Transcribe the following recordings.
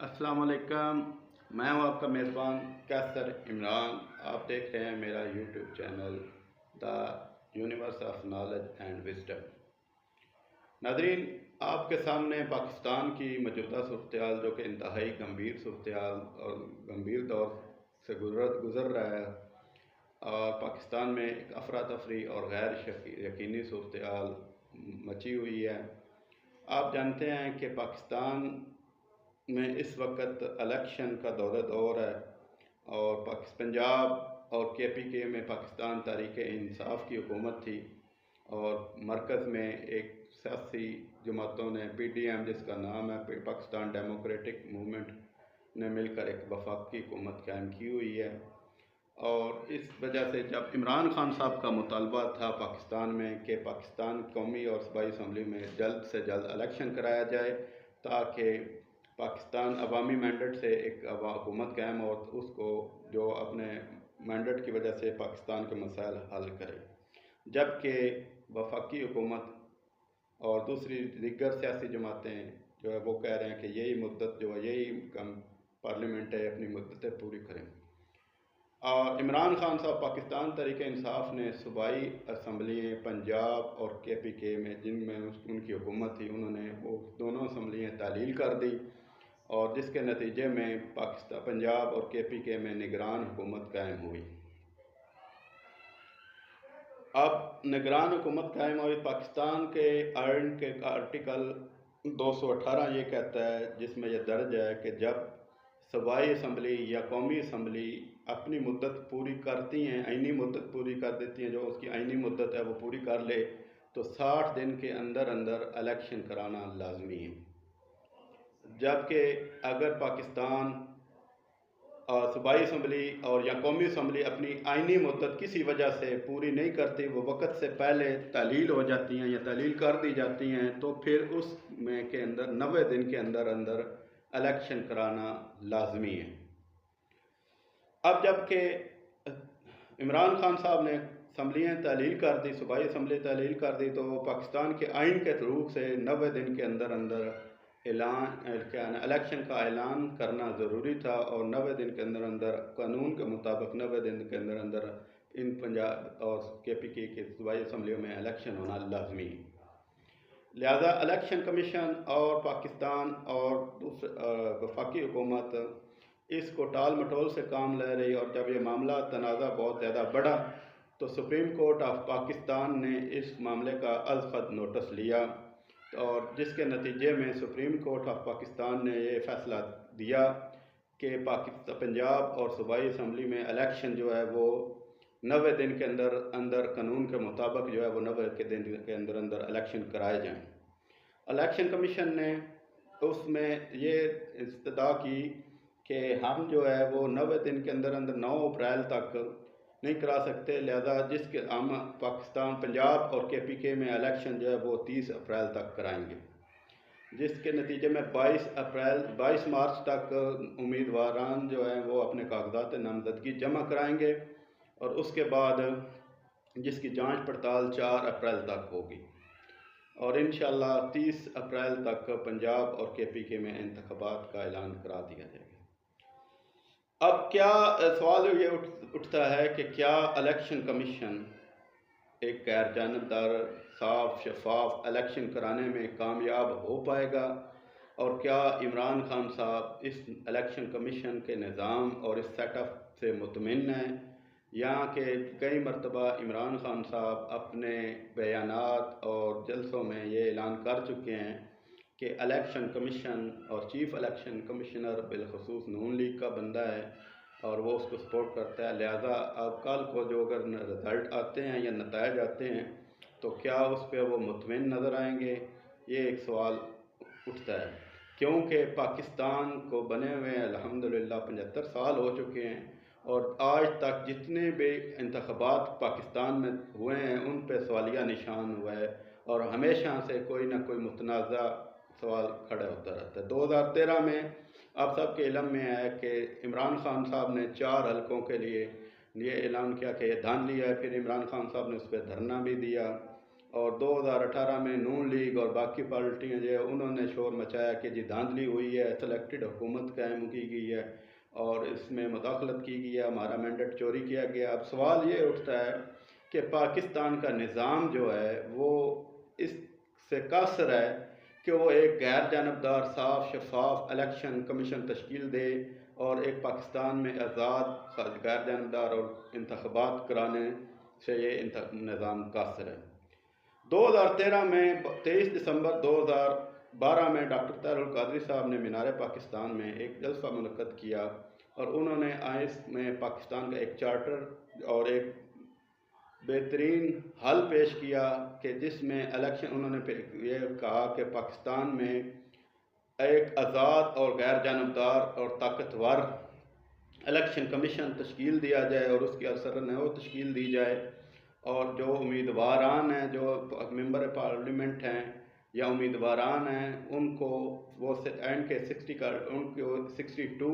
अस्सलाम वालेकुम। मैं हूं आपका मेज़बान कैसर इमरान। आप देख रहे हैं मेरा YouTube channel the universe of knowledge and wisdom. नाज़रीन, आपके सामने पाकिस्तान की मौजूदा सूरत-ए-हाल, जो कि इंतहाई गंभीर सूरत-ए-हाल और गंभीर दौर से गुज़र रहा है, और पाकिस्तान में एक अफरा तफरी और गैर यकीनी सूरत-ए-हाल मची हुई है। आप जानते हैं कि पाकिस्तान में इस वक्त इलेक्शन का दौर है, और पंजाब और KPK में पाकिस्तान तहरीक-ए-इंसाफ की हुकूमत थी, और मरकज़ में एक सियासी जमातों ने PDM, जिसका नाम है पाकिस्तान डेमोक्रेटिक मूवमेंट, ने मिलकर एक वफाकी हुकूमत कायम की हुई है। और इस वजह से जब इमरान खान साहब का मुतालबा था पाकिस्तान में कि पाकिस्तान कौमी और सूबाई असम्बली में जल्द से जल्द इलेक्शन कराया जाए, ताकि पाकिस्तान अवामी मैंडेट से एक हुकूमत कायम और उसको जो अपने मैंडेट की वजह से पाकिस्तान के मसाइल हल करे, जबकि वफाकी हुकूमत और दूसरी दीगर सियासी जमातें जो है वो कह रहे हैं कि यही मुद्दत जो है, यही कम पार्लियामेंट है, अपनी मुद्दतें पूरी करें। और इमरान खान साहब पाकिस्तान तहरीक-ए-इंसाफ ने सूबाई असम्बलियाँ पंजाब और KPK में, जिनमें उनकी हुकूमत थी, उन्होंने वो दोनों असम्बलियाँ तालील कर दी, और जिसके नतीजे में पाकिस्तान पंजाब और KPK में निगरान हुकूमत कायम हुई। अब निगरान हुकूमत कायम हुई। पाकिस्तान के आइन के आर्टिकल 218 ये कहता है, जिसमें यह दर्ज है कि जब सूबाई असम्बली या कौमी असम्बली अपनी मुद्दत पूरी करती हैं, आइनी मुद्दत पूरी कर देती हैं, जो उसकी आइनी मुद्दत है वो पूरी कर ले, तो 60 दिन के अंदर अंदर इलेक्शन कराना लाजमी है। जबकि अगर पाकिस्तान सूबाई असम्बली और या कौमी असम्बली अपनी आइनी मुद्दत किसी वजह से पूरी नहीं करती, वो वक्त से पहले तालील हो जाती हैं या तालील कर दी जाती हैं, तो फिर उसमें के अंदर 90 दिन के अंदर अंदर इलेक्शन कराना लाजमी है। अब जबकि इमरान खान साहब ने असम्बलियाँ तालील कर दी, सूबाई असम्बली तालील कर दी, तो पाकिस्तान के आइन के रूप से 90 दिन के अंदर अंदर इलेक्शन का ऐलान करना ज़रूरी था, और 90 दिन के अंदर अंदर कानून के मुताबिक 90 दिन के अंदर अंदर इन पंजाब और KPK के सूबाई असम्बलियों में इलेक्शन होना लाजमी है। लिहाजा इलेक्शन कमीशन और पाकिस्तान और वफाकी हुकूमत इसको टाल मटोल से काम ले रही, और जब ये मामला तनाज़ा बहुत ज़्यादा बढ़ा, तो सुप्रीम कोर्ट ऑफ पाकिस्तान ने इस मामले का अज़-ख़त नोटिस लिया, और जिसके नतीजे में सुप्रीम कोर्ट ऑफ पाकिस्तान ने ये फ़ैसला दिया कि पाकिस्तान पंजाब और सूबाई असम्बली में इलेक्शन जो है वो 90 दिन के अंदर अंदर कानून के मुताबिक जो है वो 90 दिन के अंदर अंदर इलेक्शन कराए जाएँ। इलेक्शन कमीशन ने उसमें ये इस्तदा की कि हम जो है वो 90 दिन के अंदर अंदर 9 अप्रैल तक नहीं करा सकते, लिहाजा जिसके हम पाकिस्तान पंजाब और KPK में इलेक्शन जो है वो 30 अप्रैल तक कराएंगे, जिसके नतीजे में 22 मार्च तक उम्मीदवारान जो हैं वो अपने कागजात नामजदगी जमा कराएंगे, और उसके बाद जिसकी जांच पड़ताल 4 अप्रैल तक होगी, और इंशाअल्लाह 30 अप्रैल तक पंजाब और KPK में इंतखाबात का ऐलान करा दिया जाएगा। अब क्या सवाल ये उठता है कि क्या इलेक्शन कमीशन एक गैर जानबदार, साफ शफाफ इलेक्शन कराने में कामयाब हो पाएगा, और क्या इमरान खान साहब इस इलेक्शन कमीशन के निज़ाम और इस सेटअप से मुतमिन हैं? यहाँ के कई मरतबा इमरान खान साहब अपने बयानात और जलसों में ये ऐलान कर चुके हैं कि इलेक्शन कमीशन और चीफ़ इलेक्शन कमिश्नर बिलखसूस नून लीग का बंदा है, और वो उसको सपोर्ट करता है। लिहाजा अब कल को जो अगर रिज़ल्ट आते हैं या नताइज आते हैं, तो क्या उस पर वो मुतमिन नज़र आएंगे, ये एक सवाल उठता है। क्योंकि पाकिस्तान को बने हुए अल्हम्दुलिल्लाह 75 साल हो चुके हैं, और आज तक जितने भी इंतखाबात पाकिस्तान में हुए हैं उन पर सवालिया निशान हुआ है, और हमेशा से कोई ना कोई मुतनाज़ा सवाल खड़ा होता रहता है। 2013 में आप सबके इल्म में है कि इमरान खान साहब ने 4 हलकों के लिए ये ऐलान किया कि ये धान लिया है, फिर इमरान खान साहब ने उस पर धरना भी दिया, और 2018 में नून लीग और बाकी पार्टियां जो है उन्होंने शोर मचाया कि जी धांधली हुई है, सेलेक्टेड हुकूमत कायम की गई है और इसमें मुदाखलत की गई है, हमारा मैंडेट चोरी किया गया। अब सवाल ये उठता है कि पाकिस्तान का निज़ाम जो है वो इससे कासर है कि वो एक गैर जानबदार साफ शफाफ इलेक्शन कमीशन तश्कील दे और एक पाकिस्तान में आज़ाद गैर जानबदार और इंतखाबात कराने से ये निज़ाम कासर है। 2013 में 23 दिसंबर 2012 में डॉक्टर तारुल कादरी साहब ने मीनार पाकिस्तान में एक जलसा मुनक़्क़द किया और उन्होंने आइस में पाकिस्तान का एक चार्टर और एक बेहतरीन हल पेश किया कि जिसमें इलेक्शन उन्होंने ये कहा कि पाकिस्तान में एक आज़ाद और गैर जानबदार और ताकतवर इलेक्शन कमीशन तश्कील दिया जाए और उसकी असर न हो तश्कील दी जाए और जो उम्मीदवारान हैं, जो मेंबर पार्लियामेंट हैं या उम्मीदवारान हैं, उनको वो आइन के 60 का उनको 62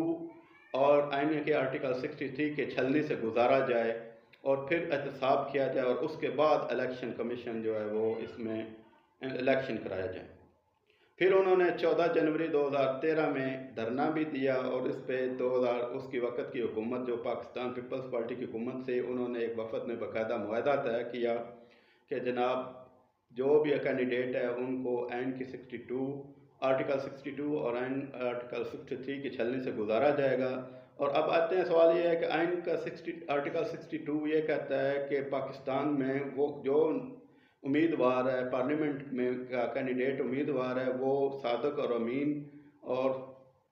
और आइन के आर्टिकल 63 के छलनी से गुजारा जाए और फिर एहतसाब किया जाए और उसके बाद इलेक्शन कमीशन जो है वो इसमें इलेक्शन कराया जाए। फिर उन्होंने 14 जनवरी 2013 में धरना भी दिया और इस पे 2000 उसकी वक़्त की हुकूमत जो पाकिस्तान पीपल्स पार्टी की हुकूमत से उन्होंने एक वफद में बाकायदा मुआहदा तय किया कि जनाब जो भी कैंडिडेट है उनको आइन की 62 आर्टिकल 62 और आइन आर्टिकल 63 की छलनी से गुजारा जाएगा। और अब आते हैं, सवाल ये है कि आइन का आर्टिकल 62 ये कहता है कि पाकिस्तान में वो जो उम्मीदवार है पार्लियामेंट में का कैंडिडेट उम्मीदवार है वो सादक और अमीन और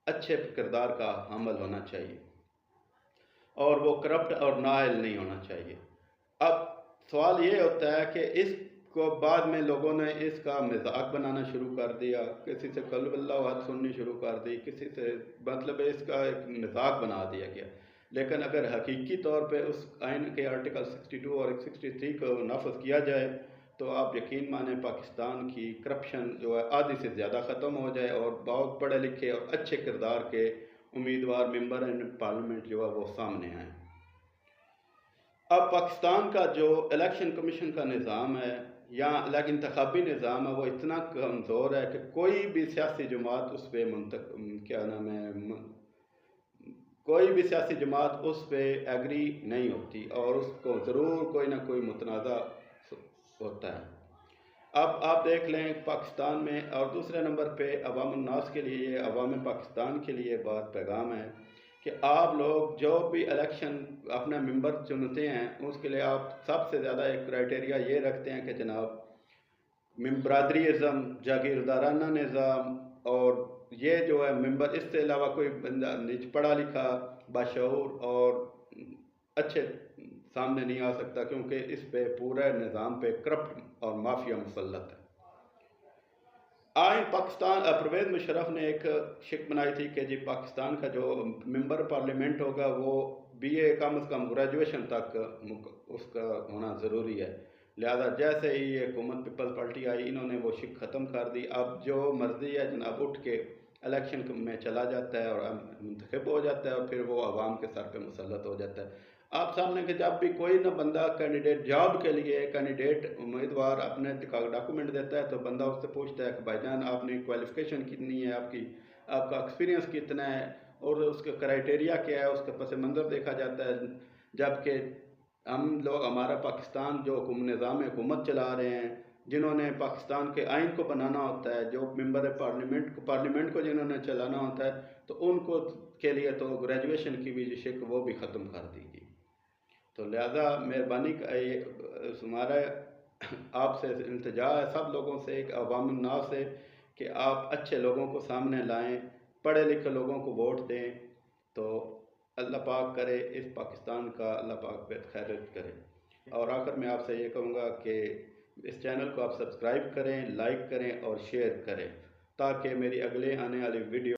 अच्छे किरदार का हामिल होना चाहिए और वो करप्ट और नाअहल नहीं होना चाहिए। अब सवाल ये होता है कि इसको बाद में लोगों ने इसका मजाक बनाना शुरू कर दिया, किसी से कल वल्लाह सुननी शुरू कर दी, किसी से मतलब इसका एक मजाक बना दिया गया। लेकिन अगर हकीकी तौर पे उस आइन के आर्टिकल 62 और 63 को नाफज किया जाए तो आप यकीन माने पाकिस्तान की करप्शन जो है आधी से ज़्यादा ख़त्म हो जाए और बहुत पढ़े लिखे और अच्छे किरदार के उम्मीदवार मेंबर इन पार्लियामेंट जो है वो सामने आए। अब पाकिस्तान का जो इलेक्शन कमीशन का निज़ाम है या इंतखाबी निज़ाम है वो इतना कमज़ोर है कि कोई भी सियासी जमात उस पर कोई भी सियासी जमात उस पर एग्री नहीं होती और उसको ज़रूर कोई ना कोई मुतनाज़ा होता है। अब आप देख लें पाकिस्तान में, और दूसरे नंबर पे अवाम उन्नास के लिए, अवाम पाकिस्तान के लिए बात पैगाम है कि आप लोग जो भी इलेक्शन अपना मेंबर चुनते हैं उसके लिए आप सबसे ज़्यादा एक क्राइटेरिया ये रखते हैं कि जनाब बरादरीज़म, जागीरदाराना निज़ाम और ये जो है मेंबर, इससे अलावा कोई बंदा निज पढ़ा लिखा बाशऊर और अच्छे सामने नहीं आ सकता क्योंकि इस पे पूरे निज़ाम पे करप्ट और माफिया मुसल्लत है। आइन पाकिस्तान परवेज़ मुशर्रफ ने एक शिक बनाई थी कि जी पाकिस्तान का जो मेंबर पार्लियामेंट होगा वो BA कम से कम ग्रेजुएशन तक उसका होना ज़रूरी है। लिहाजा जैसे ही ये हुकूमत पीपल्स पार्टी आई इन्होंने वो शिक ख़त्म कर दी। अब जो मर्जी है जनाब उठ के इलेक्शन में चला जाता है और मुंतखब हो जाता है और फिर वो आवाम के सर पे मुसल्लत हो जाता है। आप सामने के जब भी कोई ना बंदा कैंडिडेट जॉब के लिए कैंडिडेट उम्मीदवार अपने डॉक्यूमेंट देता है तो बंदा उससे पूछता है कि भाईजान आपने क्वालिफ़िकेशन कितनी है, आपका एक्सपीरियंस कितना है और उसका क्राइटेरिया क्या है, उसका पस मंज़र देखा जाता है। जबकि हम लोग, हमारा पाकिस्तान जो निज़ाम हुकूमत चला रहे हैं, जिन्होंने पाकिस्तान के आइन को बनाना होता है, जो मेंबर पार्लियामेंट को जिन्होंने चलाना होता है, तो उनको के लिए तो ग्रेजुएशन की भी शिक वो भी ख़त्म कर दी गई। तो लिहाजा मेहरबानी हमारा आपसे इल्तिजा है सब लोगों से, एक अवाम उन्नास से, कि आप अच्छे लोगों को सामने लाएं, पढ़े लिखे लोगों को वोट दें तो अल्लाह पाक करे इस पाकिस्तान का, अल्लाह पाक पे खैरियत करे। और आखिर में आपसे ये कहूँगा कि इस चैनल को आप सब्सक्राइब करें, लाइक करें और शेयर करें ताकि मेरी अगले आने वाली वीडियो